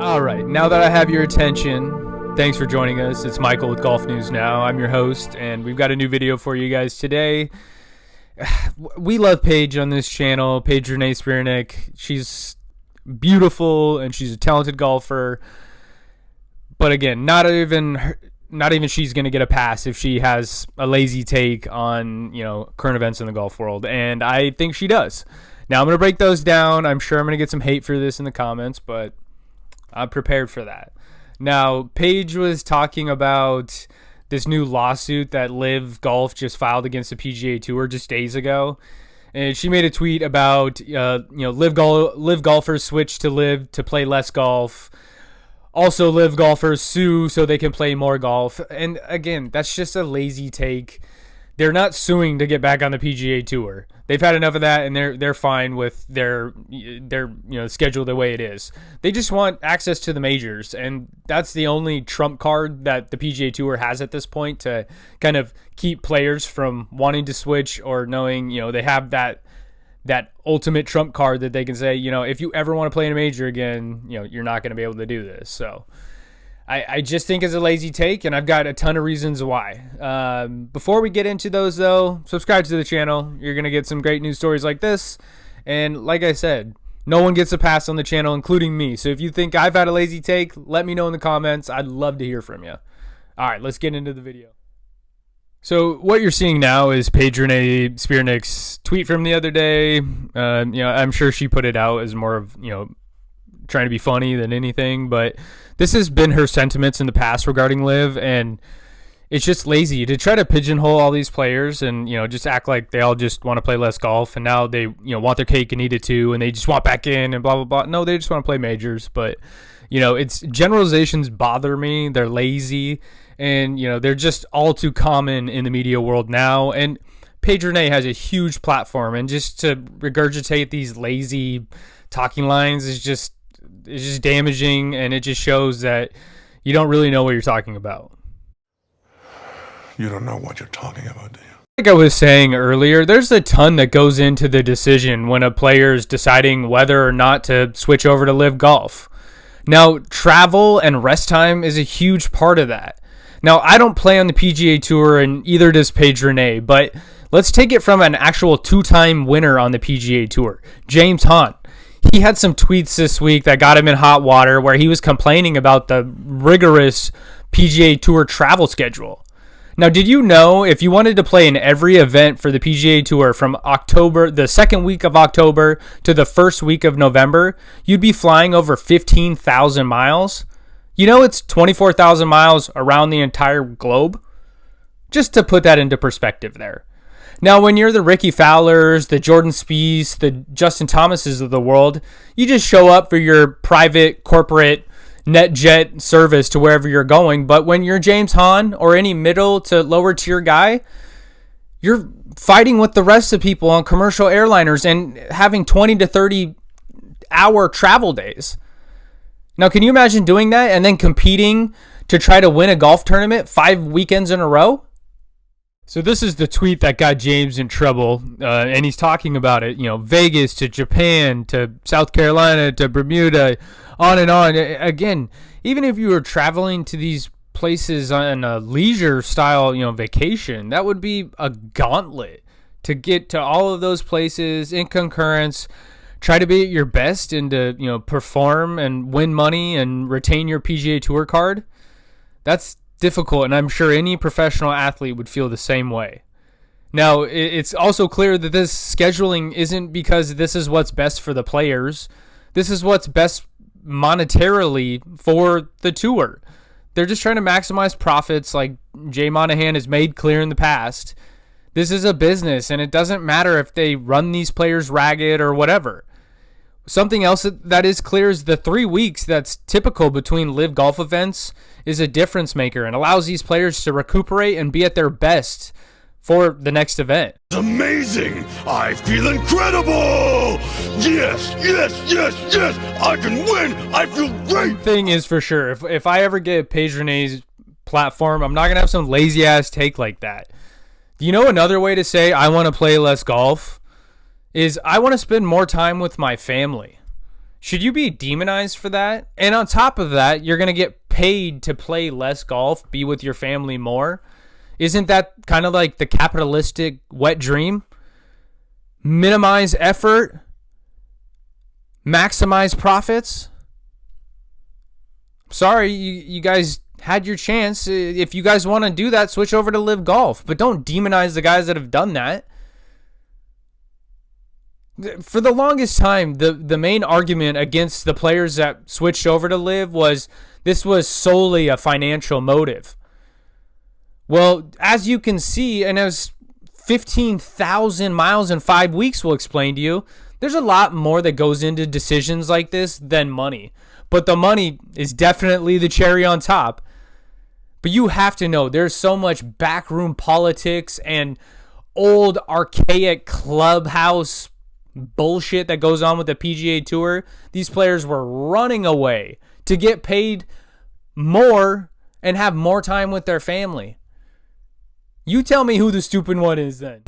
All right, now that I have your attention, thanks for joining us. It's Michael with Golf News Now. I'm your host, and we've got a new video for you guys today. We love Paige on this channel, Paige Renee Spiranac. She's beautiful, and she's a talented golfer. But again, not even she's going to get a pass if she has a lazy take on, current events in the golf world, and I think she does. Now, I'm going to break those down. I'm sure I'm going to get some hate for this in the comments, but I'm prepared for that. Now, Paige was talking about this new lawsuit that LIV Golf just filed against the PGA Tour just days ago. And she made a tweet about, LIV golfers switch to LIV to play less golf. Also, LIV golfers sue so they can play more golf. And again, that's just a lazy take. They're not suing to get back on the PGA Tour. They've had enough of that, and they're fine with their schedule the way it is. They just want access to the majors, and that's the only trump card that the PGA Tour has at this point to kind of keep players from wanting to switch or knowing they have that ultimate trump card that they can say, if you ever want to play in a major again, you're not going to be able to do this. So I just think it's a lazy take, and I've got a ton of reasons why. Before we get into those, though, subscribe to the channel. You're going to get some great news stories like this. And like I said, no one gets a pass on the channel, including me. So if you think I've had a lazy take, let me know in the comments. I'd love to hear from you. All right, let's get into the video. So what you're seeing now is Paige Renee Spiranac's tweet from the other day. I'm sure she put it out as more of, trying to be funny than anything, but this has been her sentiments in the past regarding LIV, and it's just lazy to try to pigeonhole all these players and just act like they all just want to play less golf, and now they want their cake and eat it too, and they just want back in and blah blah blah. No, they just want to play majors. But it's generalizations bother me. They're lazy, and they're just all too common in the media world now. And Paige Renee has a huge platform, and just to regurgitate these lazy talking lines is just damaging, and it just shows that you don't really know what you're talking about. You don't know what you're talking about, do you? Like I was saying earlier, there's a ton that goes into the decision when a player's deciding whether or not to switch over to LIV Golf. Now, travel and rest time is a huge part of that. Now, I don't play on the PGA Tour, and either does Paige Renee, but let's take it from an actual two-time winner on the PGA Tour, James Hahn. He had some tweets this week that got him in hot water where he was complaining about the rigorous PGA Tour travel schedule. Now, did you know if you wanted to play in every event for the PGA Tour from the second week of October to the first week of November, you'd be flying over 15,000 miles? It's 24,000 miles around the entire globe. Just to put that into perspective there. Now, when you're the Ricky Fowlers, the Jordan Spieths, the Justin Thomases of the world, you just show up for your private corporate NetJet service to wherever you're going. But when you're James Hahn or any middle to lower tier guy, you're fighting with the rest of people on commercial airliners and having 20 to 30 hour travel days. Now, can you imagine doing that and then competing to try to win a golf tournament 5 weekends in a row? So this is the tweet that got James in trouble, and he's talking about it, Vegas to Japan to South Carolina to Bermuda, on and on. Again, even if you were traveling to these places on a leisure style, vacation, that would be a gauntlet to get to all of those places in concurrence, try to be at your best and to, perform and win money and retain your PGA Tour card. That's difficult, and I'm sure any professional athlete would feel the same way. Now, it's also clear that this scheduling isn't because this is what's best for the players. This is what's best monetarily for the tour. They're just trying to maximize profits, like Jay Monahan has made clear in the past. This is a business, and it doesn't matter if they run these players ragged or whatever. Something else that is clear is the 3 weeks that's typical between LIV Golf events is a difference maker and allows these players to recuperate and be at their best for the next event. It's amazing! I feel incredible! Yes, yes, yes, yes! I can win! I feel great! One thing is for sure, if I ever get Paige Renee's platform, I'm not going to have some lazy ass take like that. Another way to say I want to play less golf is I want to spend more time with my family. Should you be demonized for that? And on top of that, you're going to get paid to play less golf, be with your family more. Isn't that kind of like the capitalistic wet dream? Minimize effort, maximize profits. Sorry, you guys had your chance. If you guys want to do that, switch over to LIV Golf. But don't demonize the guys that have done that. For the longest time, the main argument against the players that switched over to LIV was this was solely a financial motive. Well, as you can see, and as 15,000 miles in 5 weeks will explain to you, there's a lot more that goes into decisions like this than money. But the money is definitely the cherry on top. But you have to know there's so much backroom politics and old archaic clubhouse bullshit that goes on with the PGA Tour. These players were running away to get paid more and have more time with their family. You tell me who the stupid one is then.